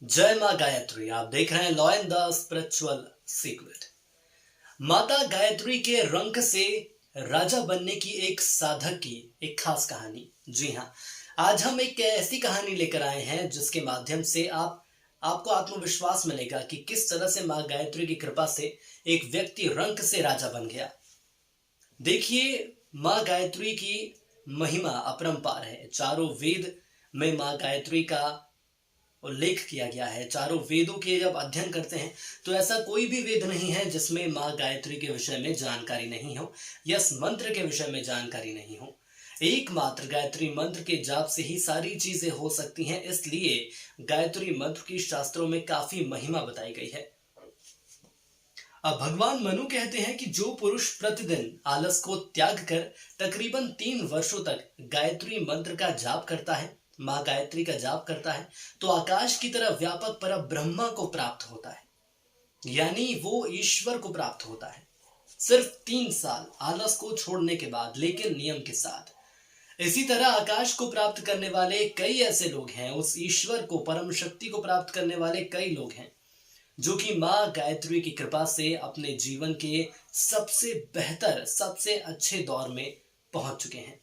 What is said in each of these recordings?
जय माँ गायत्री। आप देख रहे हैं law and the spiritual secret. माता गायत्री के रंक से राजा बनने की एक साधक की एक खास कहानी। जी हाँ, आज हम एक ऐसी कहानी लेकर आए हैं जिसके माध्यम से आपको आत्मविश्वास मिलेगा कि किस तरह से माँ गायत्री की कृपा से एक व्यक्ति रंक से राजा बन गया। देखिए, माँ गायत्री की महिमा अपरंपार है। चारों वेद में माँ गायत्री का उल्लेख किया गया है। चारों वेदों के जब अध्ययन करते हैं तो ऐसा कोई भी वेद नहीं है जिसमें माँ गायत्री के विषय में जानकारी नहीं हो या इस मंत्र के विषय में जानकारी नहीं हो। एकमात्र गायत्री मंत्र के जाप से ही सारी चीजें हो सकती हैं, इसलिए गायत्री मंत्र की शास्त्रों में काफी महिमा बताई गई है। अब भगवान मनु कहते हैं कि जो पुरुष प्रतिदिन आलस को त्याग कर तकरीबन 3 वर्षों तक गायत्री मंत्र का जाप करता है, माँ गायत्री का जाप करता है, तो आकाश की तरह व्यापक पर ब्रह्मा को प्राप्त होता है, यानी वो ईश्वर को प्राप्त होता है। सिर्फ 3 साल आलस को छोड़ने के बाद, लेकिन नियम के साथ। इसी तरह आकाश को प्राप्त करने वाले कई ऐसे लोग हैं, उस ईश्वर को, परम शक्ति को प्राप्त करने वाले कई लोग हैं जो कि माँ गायत्री की कृपा से अपने जीवन के सबसे बेहतर, सबसे अच्छे दौर में पहुंच चुके हैं।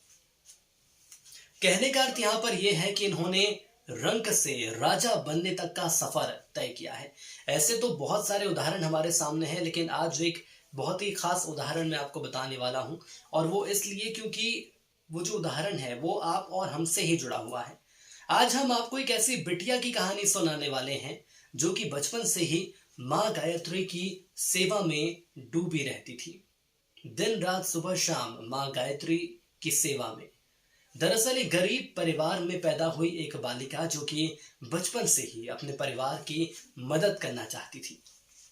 कहने का अर्थ यहां पर यह है कि इन्होंने रंक से राजा बनने तक का सफर तय किया है। ऐसे तो बहुत सारे उदाहरण हमारे सामने हैं, लेकिन आज एक बहुत ही खास उदाहरण मैं आपको बताने वाला हूं, और वो इसलिए क्योंकि वो जो उदाहरण है वो आप और हमसे ही जुड़ा हुआ है। आज हम आपको एक ऐसी बिटिया की कहानी सुनाने वाले हैं जो कि बचपन से ही माँ गायत्री की सेवा में डूबी रहती थी। दिन रात सुबह शाम माँ गायत्री की सेवा में। दरअसल एक गरीब परिवार में पैदा हुई एक बालिका जो कि बचपन से ही अपने परिवार की मदद करना चाहती थी।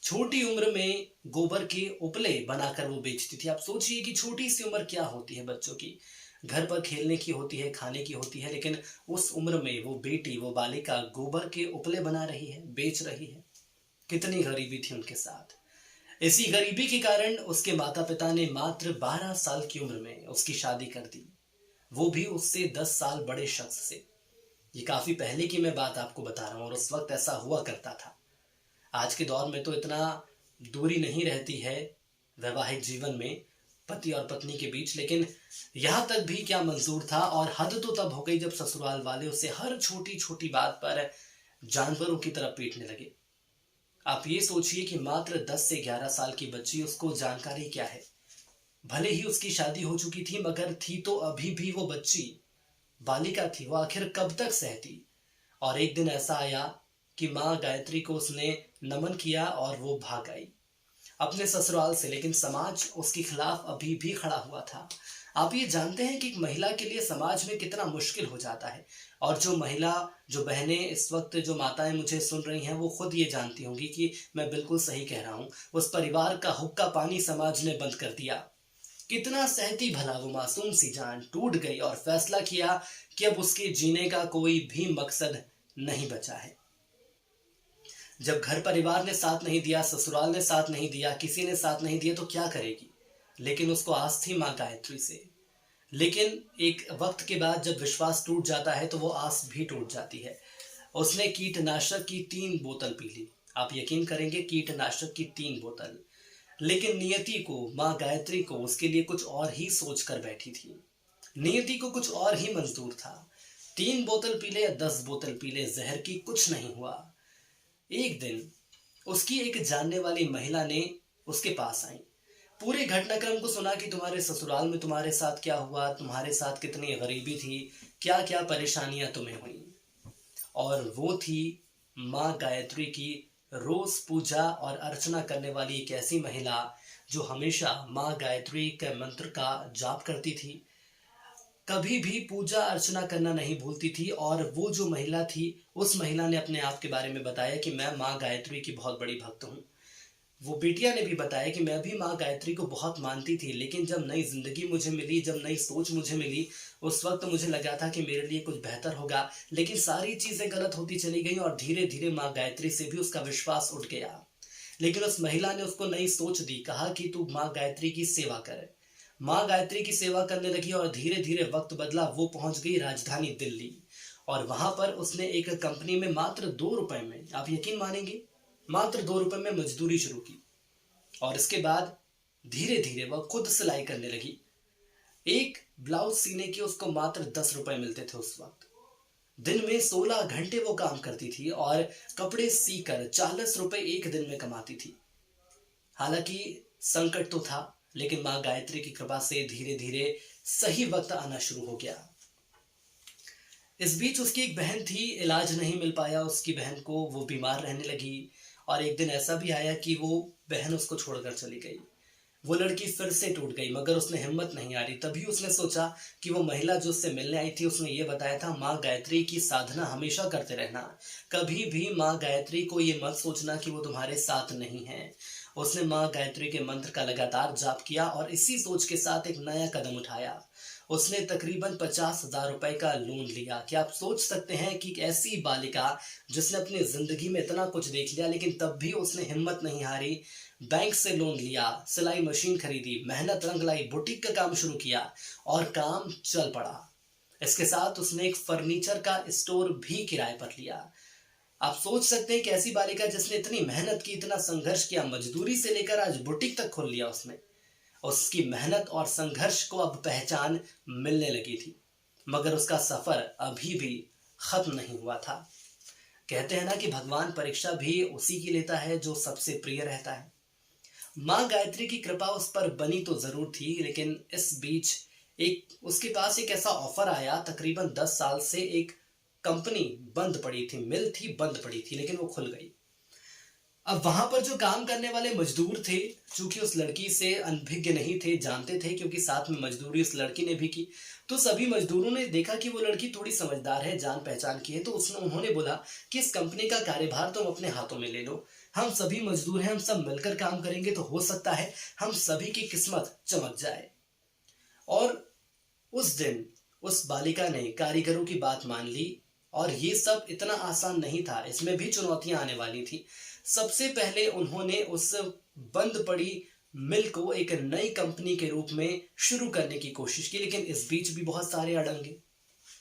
छोटी उम्र में गोबर के उपले बनाकर वो बेचती थी। आप सोचिए कि छोटी सी उम्र क्या होती है बच्चों की, घर पर खेलने की होती है, खाने की होती है, लेकिन उस उम्र में वो बेटी, वो बालिका गोबर के उपले बना रही है, बेच रही है। कितनी गरीबी थी उनके साथ। इसी गरीबी के कारण उसके माता पिता ने मात्र 12 साल की उम्र में उसकी शादी कर दी, वो भी उससे 10 साल बड़े शख्स से। ये काफी पहले की मैं बात आपको बता रहा हूँ, और उस वक्त ऐसा हुआ करता था। आज के दौर में तो इतना दूरी नहीं रहती है वैवाहिक जीवन में पति और पत्नी के बीच, लेकिन यहां तक भी क्या मंजूर था। और हद तो तब हो गई जब ससुराल वाले उसे हर छोटी छोटी बात पर जानवरों की तरह पीटने लगे। आप ये सोचिए कि मात्र 10 से 11 साल की बच्ची, उसको जानकारी क्या है। भले ही उसकी शादी हो चुकी थी, मगर थी तो अभी भी वो बच्ची, बालिका थी। वो आखिर कब तक सहती। और एक दिन ऐसा आया कि माँ गायत्री को उसने नमन किया और वो भाग आई अपने ससुराल से, लेकिन समाज उसके खिलाफ अभी भी खड़ा हुआ था। आप ये जानते हैं कि एक महिला के लिए समाज में कितना मुश्किल हो जाता है। और जो महिला, जो बहनें इस वक्त, जो माताएं मुझे सुन रही हैं, वो खुद ये जानती होंगी कि मैं बिल्कुल सही कह रहा हूँ। उस परिवार का हुक्का पानी समाज ने बंद कर दिया। कितना सहती भला वो मासूम सी जान टूट गई और फैसला किया कि अब उसके जीने का कोई भी मकसद नहीं बचा है। जब घर परिवार ने साथ नहीं दिया, ससुराल ने साथ नहीं दिया, किसी ने साथ नहीं दिया, तो क्या करेगी। लेकिन उसको आस थी माँ गायत्री से। लेकिन एक वक्त के बाद जब विश्वास टूट जाता है तो वो आस भी टूट जाती है। उसने कीटनाशक की 3 बोतल पी ली। आप यकीन करेंगे, कीटनाशक की 3 बोतल। लेकिन नियति को, माँ गायत्री को, उसके लिए कुछ और ही सोच कर बैठी थी। नियति को कुछ और ही मंजूर था। 3 बोतल पी ले या 10 बोतल पी ले, जहर की कुछ नहीं हुआ। एक दिन उसकी एक जानने वाली महिला ने उसके पास आई, पूरे घटनाक्रम को सुना कि तुम्हारे ससुराल में तुम्हारे साथ क्या हुआ, तुम्हारे साथ कितनी गरीबी थी, क्या क्या परेशानियां तुम्हें हुई। और वो थी माँ गायत्री की रोज पूजा और अर्चना करने वाली एक ऐसी महिला जो हमेशा माँ गायत्री के मंत्र का जाप करती थी, कभी भी पूजा अर्चना करना नहीं भूलती थी। और वो जो महिला थी, उस महिला ने अपने आप के बारे में बताया कि मैं माँ गायत्री की बहुत बड़ी भक्त हूँ। वो बिटिया ने भी बताया कि मैं भी माँ गायत्री को बहुत मानती थी, लेकिन जब नई जिंदगी मुझे मिली, जब नई सोच मुझे मिली, उस वक्त मुझे लगा था कि मेरे लिए कुछ बेहतर होगा, लेकिन सारी चीजें गलत होती चली गई और धीरे धीरे माँ गायत्री से भी उसका विश्वास उठ गया। लेकिन उस महिला ने उसको नई सोच दी, कहा कि तू माँ गायत्री की सेवा कर। माँ गायत्री की सेवा करने लगी और धीरे धीरे वक्त बदला। वो पहुंच गई राजधानी दिल्ली, और वहां पर उसने एक कंपनी में मात्र 2 रुपए में, आप यकीन मानेंगे, मात्र 2 रुपए में मजदूरी शुरू की। और इसके बाद धीरे धीरे वह खुद सिलाई करने लगी। एक ब्लाउज सीने के उसको मात्र 10 रुपए मिलते थे उस वक्त। दिन में 16 घंटे वो काम करती थी और कपड़े सीकर 40 रुपए एक दिन में कमाती थी। हालांकि संकट तो था, लेकिन मां गायत्री की कृपा से धीरे धीरे सही वक्त आना शुरू हो गया। इस बीच उसकी एक बहन थी, इलाज नहीं मिल पाया उसकी बहन को, वो बीमार रहने लगी। और एक दिन ऐसा भी आया कि वो बहन उसको छोड़कर चली गई। वो लड़की फिर से टूट गई, मगर उसने हिम्मत नहीं हारी। तभी उसने सोचा कि वो महिला जो उससे मिलने आई थी, उसने ये बताया था, माँ गायत्री की साधना हमेशा करते रहना, कभी भी माँ गायत्री को ये मत सोचना कि वो तुम्हारे साथ नहीं है। उसने माँ गायत्री के मंत्र का लगातार जाप किया और इसी सोच के साथ एक नया कदम उठाया। उसने तकरीबन 50,000 रुपए का लोन लिया। क्या आप सोच सकते हैं कि एक ऐसी बालिका जिसने अपनी जिंदगी में इतना कुछ देख लिया, लेकिन तब भी उसने हिम्मत नहीं हारी, बैंक से लोन लिया, सिलाई मशीन खरीदी, मेहनत रंग लाई, बुटीक का काम शुरू किया और काम चल पड़ा। इसके साथ उसने एक फर्नीचर का स्टोर भी किराए पर लिया। आप सोच सकते हैं कि ऐसी बालिका जिसने इतनी मेहनत की, इतना संघर्ष किया, मजदूरी से लेकर आज बुटीक तक खोल लिया उसने, उसकी मेहनत और संघर्ष को अब पहचान मिलने लगी थी। मगर उसका सफर अभी भी खत्म नहीं हुआ था। कहते हैं ना कि भगवान परीक्षा भी उसी की लेता है जो सबसे प्रिय रहता है। मां गायत्री की कृपा उस पर बनी तो जरूर थी, लेकिन इस बीच एक उसके पास एक ऐसा ऑफर आया। तकरीबन 10 साल से एक कंपनी बंद पड़ी थी, मिल थी बंद पड़ी थी, लेकिन वो खुल गई। अब वहां पर जो काम करने वाले मजदूर थे, चूंकि उस लड़की से अनभिज्ञ नहीं थे, जानते थे, क्योंकि साथ में मजदूरी उस लड़की ने भी की, तो सभी मजदूरों ने देखा कि वो लड़की थोड़ी समझदार है, जान पहचान की है, तो उन्होंने बोला कि इस कंपनी का कार्यभार तुम अपने हाथों में ले लो, हम सभी मजदूर हैं, हम सब मिलकर काम करेंगे तो हो सकता है हम सभी की किस्मत चमक जाए। और उस दिन उस बालिका ने कारीगरों की बात मान ली। और ये सब इतना आसान नहीं था, इसमें भी चुनौतियां आने वाली थी। सबसे पहले उन्होंने उस बंद पड़ी मिल को एक नई कंपनी के रूप में शुरू करने की कोशिश की, लेकिन इस बीच भी बहुत सारे अड़ंगे।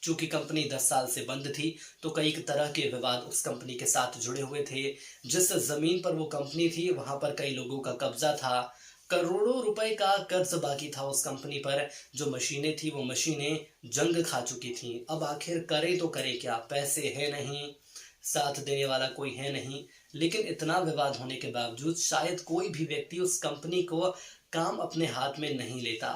चूंकि कंपनी 10 साल से बंद थी, तो कई तरह के विवाद उस कंपनी के साथ जुड़े हुए थे। जिस जमीन पर वो कंपनी थी, वहां पर कई लोगों का कब्जा था। करोड़ों रुपए का कर्ज बाकी था उस कंपनी पर। जो मशीनें थी, वो मशीनें जंग खा चुकी थी। अब आखिर करे तो करे क्या, पैसे है नहीं, साथ देने वाला कोई है नहीं। लेकिन इतना विवाद होने के बावजूद शायद कोई भी व्यक्ति उस कंपनी को काम अपने हाथ में नहीं लेता।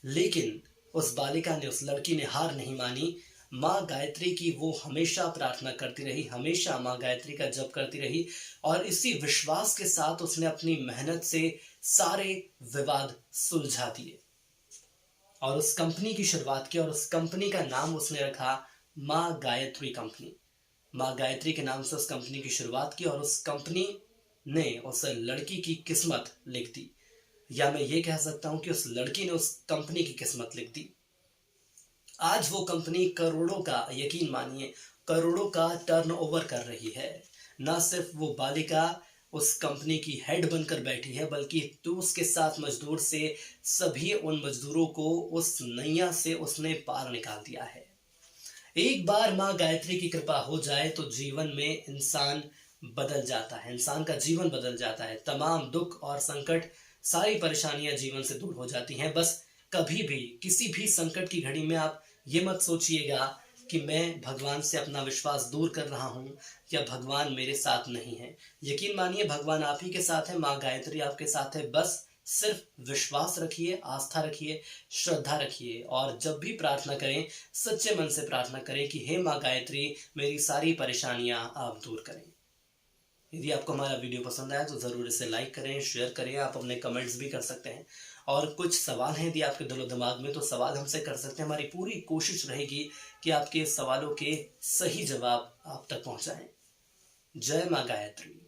लेकिन उस बालिका ने, उस लड़की ने हार नहीं मानी। माँ गायत्री की वो हमेशा प्रार्थना करती रही, हमेशा माँ गायत्री का जप करती रही, और इसी विश्वास के साथ उसने अपनी मेहनत से सारे विवाद सुलझा दिए और उस कंपनी की शुरुआत की। और उस कंपनी का नाम उसने रखा माँ गायत्री कंपनी। माँ गायत्री के नाम से उस कंपनी की शुरुआत की और उस कंपनी ने उस लड़की की किस्मत लिख दी, या मैं ये कह सकता हूं कि उस लड़की ने उस कंपनी की किस्मत लिख दी। आज वो कंपनी करोड़ों का, यकीन मानिए, करोड़ों का टर्नओवर कर रही है। ना सिर्फ वो बालिका उस कंपनी की हेड बनकर बैठी है, बल्कि तो उसके साथ मजदूर से सभी उन मजदूरों को उस नैया से उसने पार निकाल दिया है। एक बार माँ गायत्री की कृपा हो जाए तो जीवन में इंसान बदल जाता है, इंसान का जीवन बदल जाता है। तमाम दुख और संकट, सारी परेशानियां जीवन से दूर हो जाती हैं। बस कभी भी किसी भी संकट की घड़ी में आप ये मत सोचिएगा कि मैं भगवान से अपना विश्वास दूर कर रहा हूं या भगवान मेरे साथ नहीं है। यकीन मानिए, भगवान आप ही के साथ है, माँ गायत्री आपके साथ है। बस सिर्फ विश्वास रखिए, आस्था रखिए, श्रद्धा रखिए, और जब भी प्रार्थना करें सच्चे मन से प्रार्थना करें कि हे माँ गायत्री, मेरी सारी परेशानियां आप दूर करें। यदि आपको हमारा वीडियो पसंद आया तो ज़रूर इसे लाइक करें, शेयर करें। आप अपने कमेंट्स भी कर सकते हैं, और कुछ सवाल हैं यदि आपके दिलो दिमाग में, तो सवाल हमसे कर सकते हैं। हमारी पूरी कोशिश रहेगी कि आपके सवालों के सही जवाब आप तक पहुंचाएं। जय माँ गायत्री।